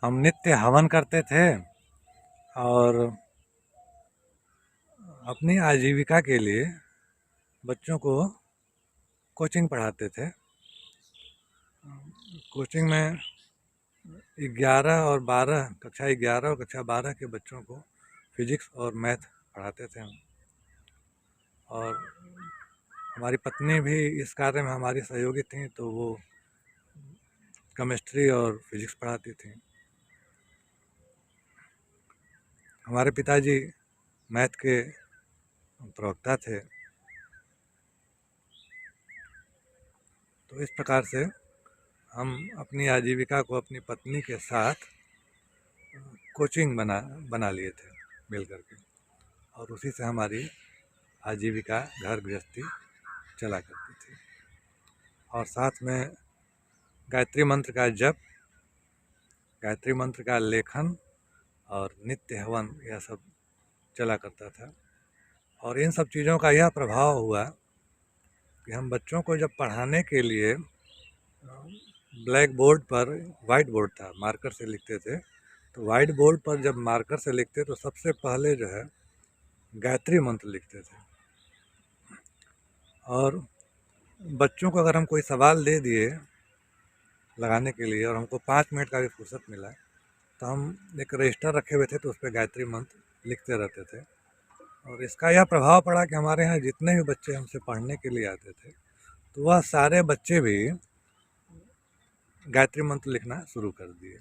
हम नित्य हवन करते थे और अपनी आजीविका के लिए बच्चों को कोचिंग पढ़ाते थे। कोचिंग में 11 और 12 कक्षा 11 और कक्षा 12 के बच्चों को फिजिक्स और मैथ पढ़ाते थे हम। और हमारी पत्नी भी इस कार्य में हमारी सहयोगी थी, तो वो केमिस्ट्री और फिजिक्स पढ़ाती थी। हमारे पिताजी मैथ के प्रवक्ता थे। तो इस प्रकार से हम अपनी आजीविका को अपनी पत्नी के साथ कोचिंग बना लिए थे मिल करके, और उसी से हमारी आजीविका घर गृहस्थी चला करती थी। और साथ में गायत्री मंत्र का जप, गायत्री मंत्र का लेखन और नित्य हवन, यह सब चला करता था। और इन सब चीज़ों का यह प्रभाव हुआ कि हम बच्चों को जब पढ़ाने के लिए ब्लैक बोर्ड पर, वाइट बोर्ड था, मार्कर से लिखते थे, तो वाइट बोर्ड पर जब मार्कर से लिखते तो सबसे पहले जो है गायत्री मंत्र लिखते थे। और बच्चों को अगर हम कोई सवाल दे दिए लगाने के लिए और हमको 5 मिनट का भी फुर्सत मिला, तो हम एक रजिस्टर रखे हुए थे, तो उस पर गायत्री मंत्र लिखते रहते थे। और इसका यह प्रभाव पड़ा कि हमारे यहाँ जितने भी बच्चे हमसे पढ़ने के लिए आते थे, तो वह सारे बच्चे भी गायत्री मंत्र लिखना शुरू कर दिए।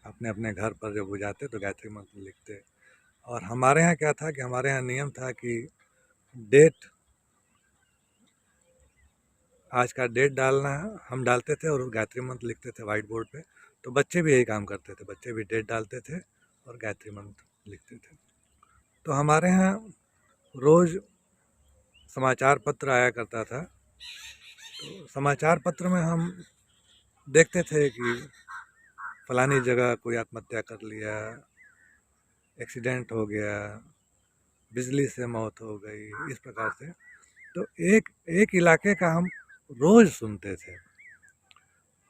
अपने अपने घर पर जब वो जाते तो गायत्री मंत्र लिखते। और हमारे यहाँ क्या था कि हमारे यहाँ नियम था कि डेट, आज का डेट डालना हम डालते थे और गायत्री मंत्र लिखते थे वाइट बोर्ड पे। तो बच्चे भी यही काम करते थे, बच्चे भी डेट डालते थे और गायत्री मंत्र लिखते थे। तो हमारे यहाँ रोज़ समाचार पत्र आया करता था। तो समाचार पत्र में हम देखते थे कि फलानी जगह कोई आत्महत्या कर लिया, एक्सीडेंट हो गया, बिजली से मौत हो गई, इस प्रकार से। तो एक एक इलाके का हम रोज़ सुनते थे।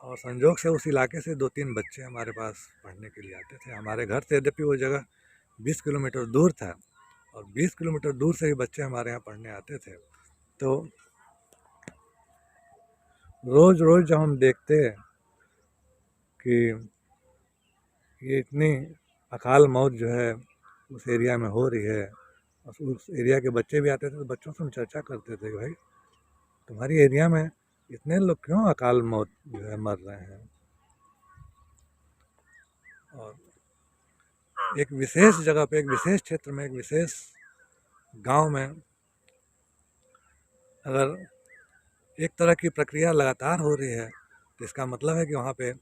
और संजोग से उस इलाके से 2-3 बच्चे हमारे पास पढ़ने के लिए आते थे। हमारे घर से यद्यपि वो जगह 20 किलोमीटर दूर था, और 20 किलोमीटर दूर से ही बच्चे हमारे यहाँ पढ़ने आते थे। तो रोज़ रोज़ जब हम देखते कि ये इतनी अकाल मौत जो है उस एरिया में हो रही है, और उस एरिया के बच्चे भी आते थे, तो बच्चों से हम चर्चा करते थे कि भाई तुम्हारी एरिया में इतने लोग क्यों अकाल मौत जो है मर रहे हैं। और एक विशेष जगह पे, एक विशेष क्षेत्र में, एक विशेष गांव में अगर एक तरह की प्रक्रिया लगातार हो रही है, तो इसका मतलब है कि वहाँ पे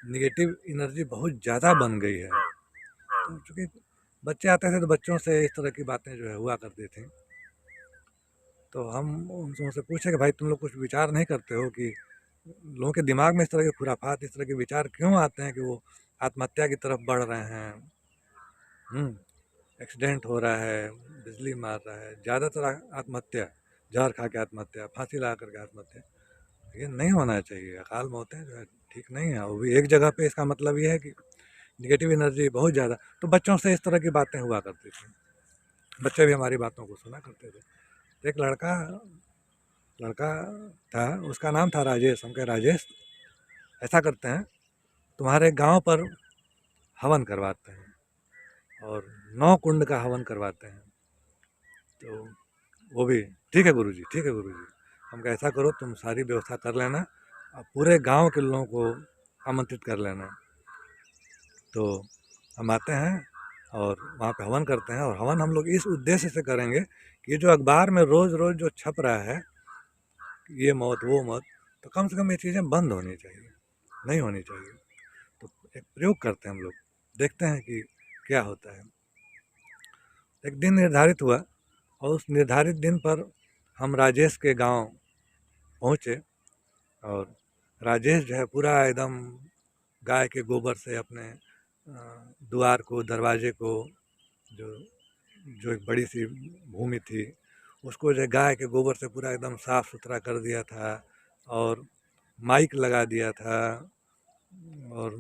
निगेटिव एनर्जी बहुत ज़्यादा बन गई है। तो चूँकि बच्चे आते थे तो बच्चों से इस तरह की बातें जो है हुआ करती थी। तो हम उनसे पूछे कि भाई तुम लोग कुछ विचार नहीं करते हो कि लोगों के दिमाग में इस तरह के खुराफात, इस तरह के विचार क्यों आते हैं कि वो आत्महत्या की तरफ बढ़ रहे हैं। एक्सीडेंट हो रहा है, बिजली मार रहा है, ज़्यादातर आत्महत्या, जहर खा के आत्महत्या, फांसी लगा करके आत्महत्या, ये नहीं होना चाहिए। अकाल मौतें जो है ठीक नहीं है, वो भी एक जगह पे। इसका मतलब ये है कि निगेटिव एनर्जी बहुत ज़्यादा। तो बच्चों से इस तरह की बातें हुआ करती थी, बच्चे भी हमारी बातों को सुना करते थे। तो एक लड़का लड़का था, उसका नाम था राजेश। हम कहे राजेश ऐसा करते हैं, तुम्हारे गांव पर हवन करवाते हैं और 9 कुंड का हवन करवाते हैं। तो वो भी ठीक है गुरुजी, ठीक है गुरुजी। हम कहे ऐसा करो, तुम सारी व्यवस्था कर लेना और पूरे गांव के लोगों को आमंत्रित कर लेना। तो हम आते हैं और वहाँ पे हवन करते हैं। और हवन हम लोग इस उद्देश्य से करेंगे कि ये जो अखबार में रोज़ रोज़ जो छप रहा है, ये मौत वो मौत, तो कम से कम ये चीज़ें बंद होनी चाहिए, नहीं होनी चाहिए। तो एक प्रयोग करते हैं हम लोग, देखते हैं कि क्या होता है। एक दिन निर्धारित हुआ और उस निर्धारित दिन पर हम राजेश के गांव पहुँचे। और राजेश जो है पूरा एकदम गाय के गोबर से अपने द्वार को, दरवाजे को, जो जो एक बड़ी सी भूमि थी, उसको जो है गाय के गोबर से पूरा एकदम साफ़ सुथरा कर दिया था। और माइक लगा दिया था। और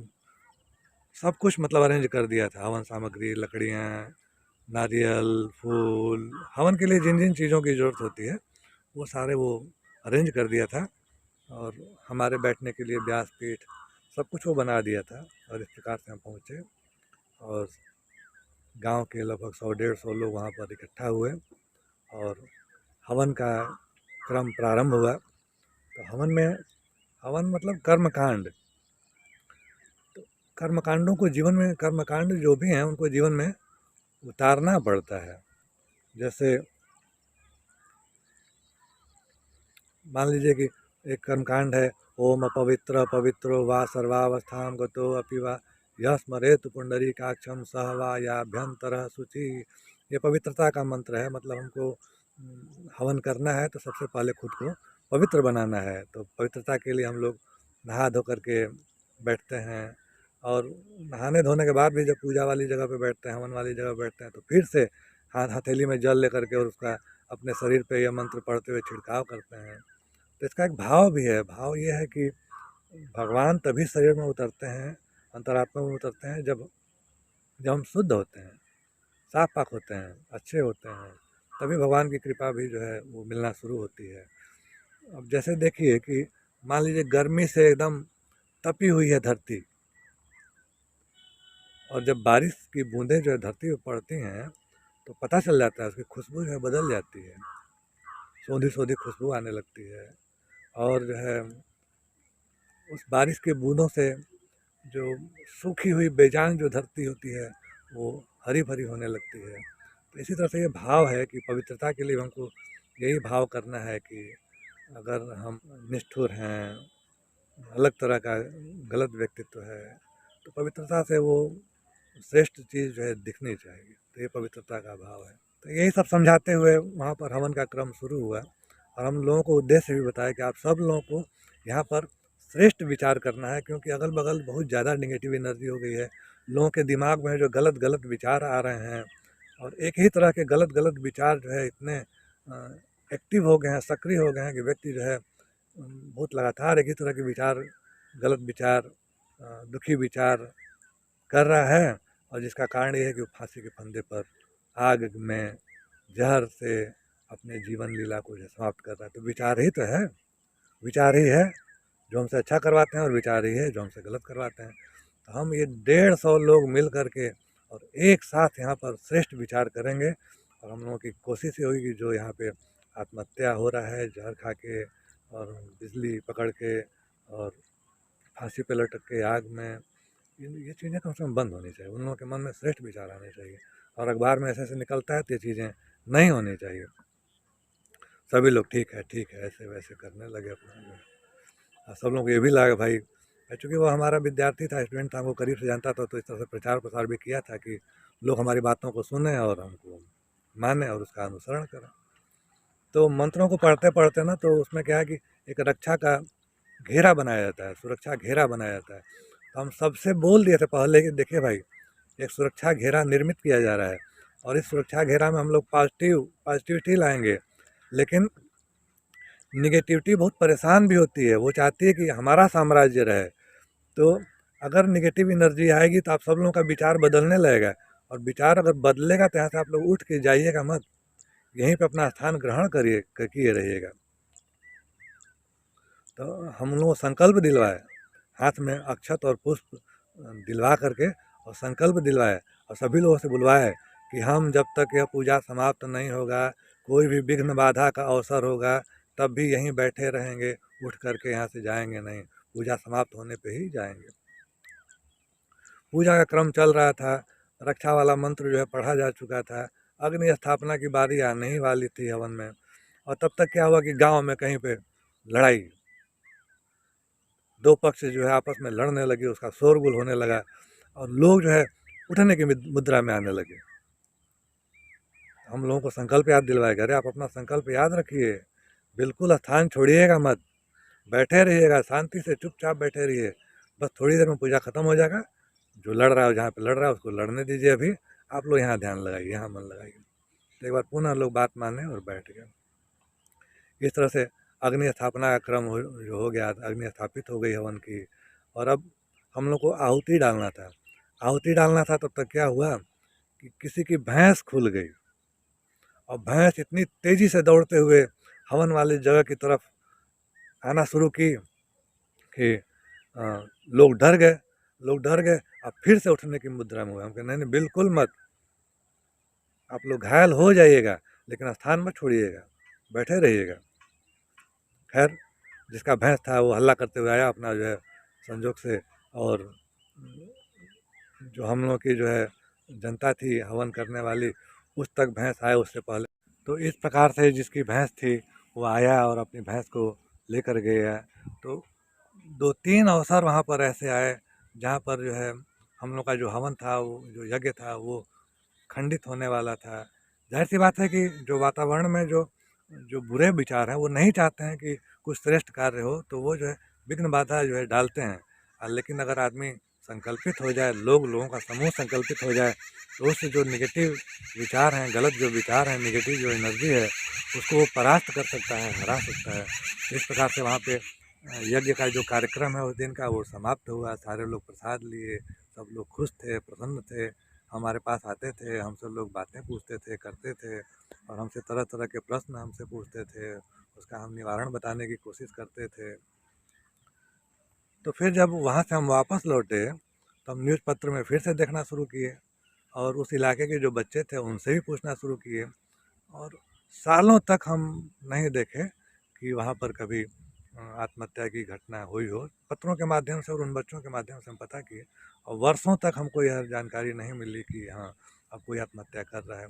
सब कुछ मतलब अरेंज कर दिया था, हवन सामग्री, लकड़ियाँ, नारियल, फूल, हवन के लिए जिन जिन चीज़ों की ज़रूरत होती है वो सारे वो अरेंज कर दिया था। और हमारे बैठने के लिए व्यासपीठ सब कुछ वो बना दिया था। और इस प्रकार से हम पहुँचे और गांव के लगभग 100-150 लोग वहाँ पर इकट्ठा हुए और हवन का क्रम प्रारंभ हुआ। तो हवन मतलब कर्मकांड। कर्मकांडों को जीवन में, कर्मकांड जो भी हैं उनको जीवन में उतारना पड़ता है। जैसे मान लीजिए कि एक कर्मकांड है, ओम अपवित्र पवित्रो वा सर्वावस्थां गतो अपि वा यः स्मरेत पुंडरीकाक्षं सह वा याभ्यंतरः शुचि। ये पवित्रता का मंत्र है। मतलब हमको हवन करना है तो सबसे पहले खुद को पवित्र बनाना है। तो पवित्रता के लिए हम लोग नहा धो करके बैठते हैं। और नहाने धोने के बाद भी जब पूजा वाली जगह पे बैठते हैं, हवन वाली जगह बैठते हैं, तो फिर से हाथ हथेली में जल लेकर के और उसका अपने शरीर पे यह मंत्र पढ़ते हुए छिड़काव करते हैं। तो इसका एक भाव भी है। भाव ये है कि भगवान तभी शरीर में उतरते हैं, अंतरात्मा में उतरते हैं, जब जब हम शुद्ध होते हैं, साफ पाक होते हैं, अच्छे होते हैं, तभी भगवान की कृपा भी जो है वो मिलना शुरू होती है। अब जैसे देखिए कि मान लीजिए गर्मी से एकदम तपी हुई है धरती, और जब बारिश की बूंदें जो है धरती पर पड़ती हैं तो पता चल जाता है, उसकी खुशबू जो है बदल जाती है, सोंधी सोंधी खुशबू आने लगती है। और जो है उस बारिश के बूंदों से जो सूखी हुई बेजान जो धरती होती है वो हरी भरी होने लगती है। तो इसी तरह से ये भाव है कि पवित्रता के लिए हमको यही भाव करना है कि अगर हम निष्ठुर हैं, अलग तरह का गलत व्यक्तित्व है, तो पवित्रता से वो श्रेष्ठ चीज़ जो है दिखनी चाहिए। तो ये पवित्रता का भाव है। तो यही सब समझाते हुए वहाँ पर हवन का क्रम शुरू हुआ। और हम लोगों को उद्देश्य भी बताया कि आप सब लोगों को यहाँ पर श्रेष्ठ विचार करना है, क्योंकि अगल बगल बहुत ज़्यादा निगेटिव एनर्जी हो गई है। लोगों के दिमाग में जो गलत गलत विचार आ रहे हैं, और एक ही तरह के गलत गलत विचार जो है इतने एक्टिव हो गए हैं, सक्रिय हो गए हैं कि व्यक्ति जो है बहुत लगातार एक ही तरह के विचार, गलत विचार, दुखी विचार कर रहा है। और जिसका कारण ये है कि वो फांसी के फंदे पर आग में जहर से अपने जीवन लीला को जो समाप्त कर रहा है। तो विचार ही तो है, विचार ही है जो हमसे अच्छा करवाते हैं, और विचार ही है जो हमसे गलत करवाते हैं। तो हम ये 150 लोग मिल करके और एक साथ यहाँ पर श्रेष्ठ विचार करेंगे। और हम लोगों की कोशिश ये होगी कि जो यहाँ पे आत्महत्या हो रहा है जहर खा के और बिजली पकड़ के और फांसी पे लटक के आग में, ये चीज़ें कम से कम बंद होनी चाहिए। उन लोगों के मन में श्रेष्ठ विचार आने चाहिए। और अखबार में ऐसे ऐसे निकलता है तो ये चीज़ें नहीं होनी चाहिए। सभी लोग ठीक है ऐसे वैसे करने लगे अपना जो है। और सब लोग को ये भी लगा भाई, चूँकि वो हमारा विद्यार्थी था, स्टूडेंट था, हमको करीब से जानता था, तो इस तरह से प्रचार प्रसार भी किया था कि लोग हमारी बातों को सुने और हमको माने और उसका अनुसरण करें। तो मंत्रों को पढ़ते पढ़ते ना, तो उसमें क्या है कि एक रक्षा का घेरा बनाया जाता है, सुरक्षा घेरा बनाया जाता है। तो हम सबसे बोल दिए थे पहले कि देखिए भाई, एक सुरक्षा घेरा निर्मित किया जा रहा है, और इस सुरक्षा घेरा में हम लोग पॉजिटिविटी लाएंगे। लेकिन निगेटिविटी बहुत परेशान भी होती है, वो चाहती है कि हमारा साम्राज्य रहे। तो अगर निगेटिव एनर्जी आएगी तो आप सब लोगों का विचार बदलने लगेगा, और विचार अगर बदलेगा तो यहाँ से आप लोग उठ के जाइएगा मत, यहीं पे अपना स्थान ग्रहण किए रहिएगा। तो हम लोग संकल्प दिलवाए, हाथ में अक्षत और पुष्प दिलवा करके, और संकल्प दिलवाए, और सभी लोगों से बुलवाए कि हम जब तक यह पूजा समाप्त नहीं होगा, कोई भी विघ्न बाधा का अवसर होगा, तब भी यहीं बैठे रहेंगे, उठ करके यहाँ से जाएंगे नहीं, पूजा समाप्त होने पे ही जाएंगे। पूजा का क्रम चल रहा था, रक्षा वाला मंत्र जो है पढ़ा जा चुका था, अग्नि स्थापना की बारी आने ही वाली थी हवन में। और तब तक क्या हुआ कि गांव में कहीं पे लड़ाई, दो पक्ष जो है आपस में लड़ने लगे, उसका शोरगुल होने लगा, और लोग जो है उठने की मुद्रा में आने लगे। हम लोगों को संकल्प याद दिलवाया, अरे आप अपना संकल्प याद रखिए, बिल्कुल स्थान छोड़िएगा मत, बैठे रहिएगा, शांति से चुपचाप बैठे रहिए, बस थोड़ी देर में पूजा खत्म हो जाएगा, जो लड़ रहा है जहाँ पे लड़ रहा है उसको लड़ने दीजिए, अभी आप लोग यहाँ ध्यान लगाइए, यहाँ मन लगाइए। तो एक बार पुनः लोग बात माने और बैठ गए। इस तरह से अग्नि स्थापना का क्रम जो हो गया, अग्नि स्थापित हो गई हवन की। और अब हम लोग को आहुति डालना था। आहुति डालना था तब तक क्या हुआ कि किसी की भैंस खुल गई, और भैंस इतनी तेजी से दौड़ते हुए हवन वाली जगह की तरफ आना शुरू की कि लोग डर गए। अब फिर से उठने की मुद्रा में हुए। हम कहे नहीं नहीं, बिल्कुल मत, आप लोग घायल हो जाइएगा लेकिन स्थान मत छोड़िएगा, बैठे रहिएगा। खैर, जिसका भैंस था वो हल्ला करते हुए आया अपना जो है संजोग से, और जो हम लोग की जो है जनता थी हवन करने वाली, उस तक भैंस आए उससे पहले। तो इस प्रकार से जिसकी भैंस थी वो आया और अपनी भैंस को लेकर गया। तो 2-3 अवसर वहाँ पर ऐसे आए जहाँ पर जो है हम लोग का जो हवन था, वो जो यज्ञ था, वो खंडित होने वाला था। जाहिर सी बात है कि जो वातावरण में जो जो बुरे विचार हैं वो नहीं चाहते हैं कि कुछ श्रेष्ठ कार्य हो, तो वो जो है विघ्न बाधा जो है डालते हैं। लेकिन अगर आदमी संकल्पित हो जाए, लोगों का समूह संकल्पित हो जाए, तो उससे जो निगेटिव विचार हैं, गलत जो विचार हैं, निगेटिव जो एनर्जी है, उसको वो परास्त कर सकता है, हरा सकता है। इस प्रकार से वहाँ पे यज्ञ का जो कार्यक्रम है उस दिन का वो समाप्त हुआ। सारे लोग प्रसाद लिए, सब लोग खुश थे, प्रसन्न थे, हमारे पास आते थे, हमसे लोग बातें पूछते थे, करते थे, और हमसे तरह तरह के प्रश्न हमसे पूछते थे, उसका हम निवारण बताने की कोशिश करते थे। तो फिर जब वहाँ से हम वापस लौटे तो हम न्यूज़ पत्र में फिर से देखना शुरू किए, और उस इलाके के जो बच्चे थे उनसे भी पूछना शुरू किए, और सालों तक हम नहीं देखे कि वहाँ पर कभी आत्महत्या की घटना हुई हो। पत्रों के माध्यम से और उन बच्चों के माध्यम से हम पता किए, और वर्षों तक हमको यह जानकारी नहीं मिली कि हाँ अब कोई आत्महत्या कर रहा है।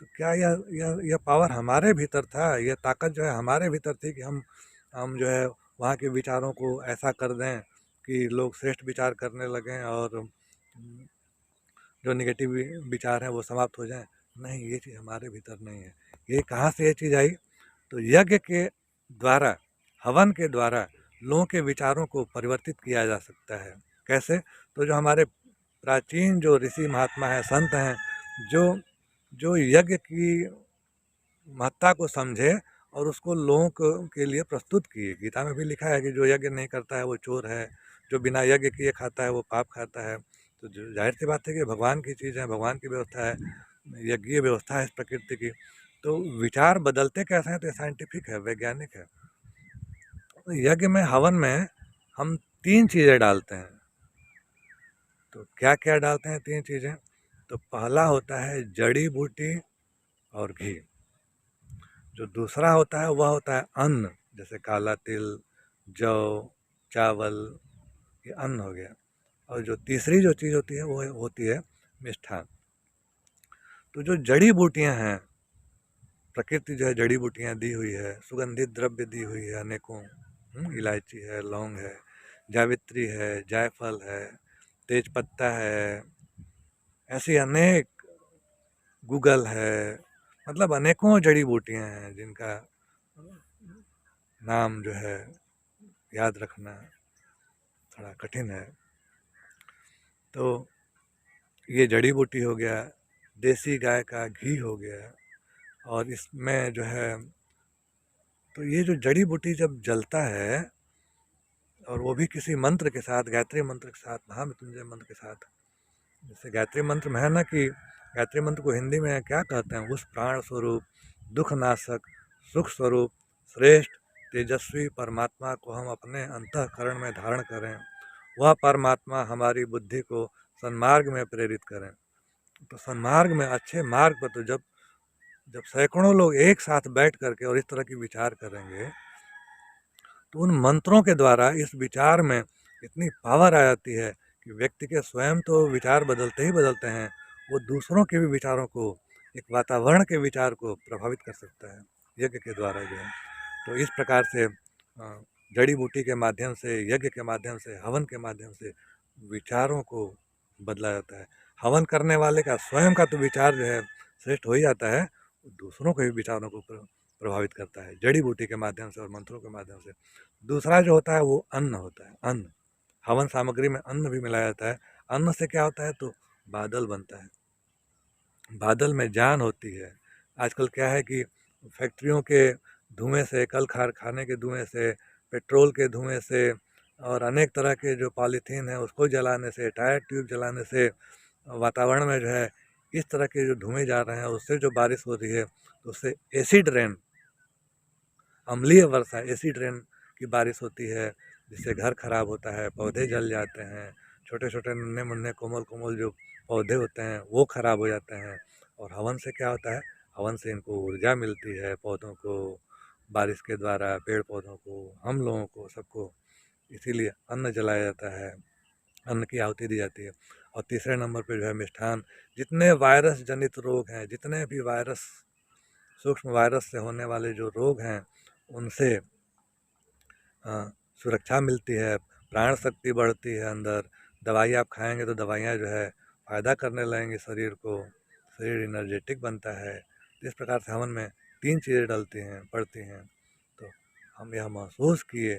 तो क्या यह पावर हमारे भीतर था, यह ताकत जो है हमारे भीतर थी कि हम जो है वहाँ के विचारों को ऐसा कर दें कि लोग श्रेष्ठ विचार करने लगें और जो निगेटिव विचार हैं वो समाप्त हो जाएं? नहीं, ये चीज़ हमारे भीतर नहीं है। ये कहाँ से ये चीज़ आई? तो यज्ञ के द्वारा, हवन के द्वारा लोगों के विचारों को परिवर्तित किया जा सकता है। कैसे? तो जो हमारे प्राचीन जो ऋषि महात्मा हैं, संत हैं, जो जो यज्ञ की महत्ता को समझे और उसको लोगों के लिए प्रस्तुत किए। गीता में भी लिखा है कि जो यज्ञ नहीं करता है वो चोर है, जो बिना यज्ञ किए खाता है वो पाप खाता है। तो जाहिर सी बात है कि भगवान की चीज़ है, भगवान की व्यवस्था है, यज्ञीय व्यवस्था है इस प्रकृति की। तो विचार बदलते कैसे हैं? तो साइंटिफिक है, वैज्ञानिक है। तो यज्ञ में, हवन में हम 3 चीज़ें डालते हैं। तो क्या क्या डालते हैं 3 चीज़ें? तो पहला होता है जड़ी बूटी और घी। जो दूसरा होता है वह होता है अन्न, जैसे काला तिल, जौ, चावल, ये अन्न हो गया। और जो तीसरी जो चीज़ होती है वो होती है मिष्ठान। तो जो जड़ी बूटियां हैं, प्रकृति जो है जड़ी बूटियां दी हुई है, सुगंधित द्रव्य दी हुई है अनेकों, इलायची है, लौंग है, जावित्री है, जायफल है, तेज पत्ता है, ऐसी अनेक, गूगल है, मतलब अनेकों जड़ी बूटियां हैं जिनका नाम जो है याद रखना थोड़ा कठिन है। तो ये जड़ी बूटी हो गया, देसी गाय का घी हो गया, और इसमें जो है, तो ये जो जड़ी बूटी जब जलता है, और वो भी किसी मंत्र के साथ, गायत्री मंत्र के साथ, महामृत्युंजय मंत्र के साथ, जैसे गायत्री मंत्र में है ना कि गायत्री मंत्र को हिंदी में क्या कहते हैं? उस प्राण स्वरूप, दुख नाशक, सुख स्वरूप, श्रेष्ठ, तेजस्वी परमात्मा को हम अपने अंतःकरण में धारण करें, वह परमात्मा हमारी बुद्धि को सन्मार्ग में प्रेरित करें। तो सन्मार्ग में, अच्छे मार्ग पर, तो जब जब सैकड़ों लोग एक साथ बैठ करके और इस तरह की विचार करेंगे, तो उन मंत्रों के द्वारा इस विचार में इतनी पावर आ जाती है कि व्यक्ति के स्वयं तो विचार बदलते ही बदलते हैं, वो दूसरों के भी विचारों को, एक वातावरण के विचार को प्रभावित कर सकता है यज्ञ के द्वारा जो है। तो इस प्रकार से जड़ी बूटी के माध्यम से, यज्ञ के माध्यम से, हवन के माध्यम से विचारों को बदला जाता है। हवन करने वाले का स्वयं का तो विचार जो है श्रेष्ठ हो ही जाता है, दूसरों के भी विचारों को प्रभावित करता है जड़ी बूटी के माध्यम से और मंत्रों के माध्यम से। दूसरा जो होता है वो अन्न होता है। अन्न, हवन सामग्री में अन्न भी मिलाया जाता है। अन्न से क्या होता है? तो बादल बनता है, बादल में जान होती है। आजकल क्या है कि फैक्ट्रियों के धुएं से, कल कारखाने के धुएं से, पेट्रोल के धुएं से, और अनेक तरह के जो पॉलीथीन है उसको जलाने से, टायर ट्यूब जलाने से वातावरण में जो है इस तरह के जो धुएँ जा रहे हैं, उससे जो बारिश हो रही है, तो उससे एसिड रेन, अम्लीय वर्षा, एसिड रेन की बारिश होती है, जिससे घर खराब होता है, पौधे जल जाते हैं, छोटे-छोटे नन्हे-मुन्ने कोमल-कोमल जो पौधे होते हैं वो खराब हो जाते हैं। और हवन से क्या होता है, हवन से इनको ऊर्जा मिलती है, पौधों को, बारिश के द्वारा, पेड़-पौधों को, हम लोगों को, सबको। इसीलिए अन्न जलाया जाता है, अन्न की आहुति दी जाती है। और तीसरे नंबर पे जो है मिष्ठान। जितने वायरस जनित रोग हैं, जितने भी वायरस, सूक्ष्म वायरस से होने वाले जो रोग हैं, उनसे सुरक्षा मिलती है, प्राण शक्ति बढ़ती है अंदर। दवाई आप खाएंगे तो दवाइयाँ जो है फ़ायदा करने लगेंगी शरीर को, शरीर एनर्जेटिक बनता है। इस प्रकार से हवन में 3 चीज़ें डलती हैं, पड़ती हैं। तो हम यह महसूस किए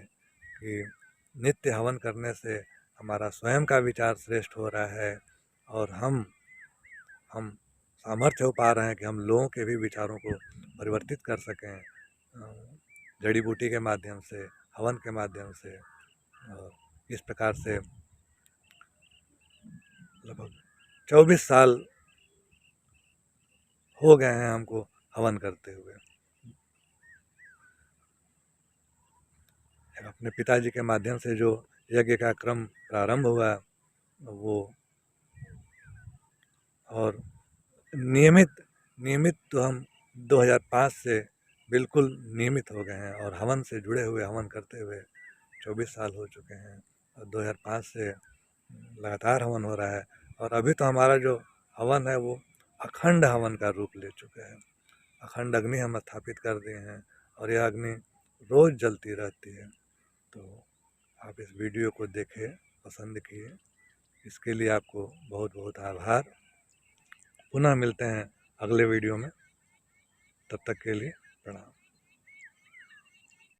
कि नित्य हवन करने से हमारा स्वयं का विचार श्रेष्ठ हो रहा है, और हम सामर्थ्य हो पा रहे हैं कि हम लोगों के भी विचारों को परिवर्तित कर सकें, जड़ी बूटी के माध्यम से, हवन के माध्यम से। और इस प्रकार से लगभग 24 साल हो गए हैं हमको हवन करते हुए। अपने पिताजी के माध्यम से जो यज्ञ का क्रम प्रारंभ हुआ, वो और नियमित तो हम 2005 से बिल्कुल नियमित हो गए हैं, और हवन से जुड़े हुए, हवन करते हुए 24 साल हो चुके हैं। और 2005 से लगातार हवन हो रहा है। और अभी तो हमारा जो हवन है वो अखंड हवन का रूप ले चुका है। अखंड अग्नि हम स्थापित कर दिए हैं, और यह अग्नि रोज़ जलती रहती है। तो आप इस वीडियो को देखें, पसंद किए, इसके लिए आपको बहुत बहुत आभार। पुनः मिलते हैं अगले वीडियो में, तब तक के लिए प्रणाम।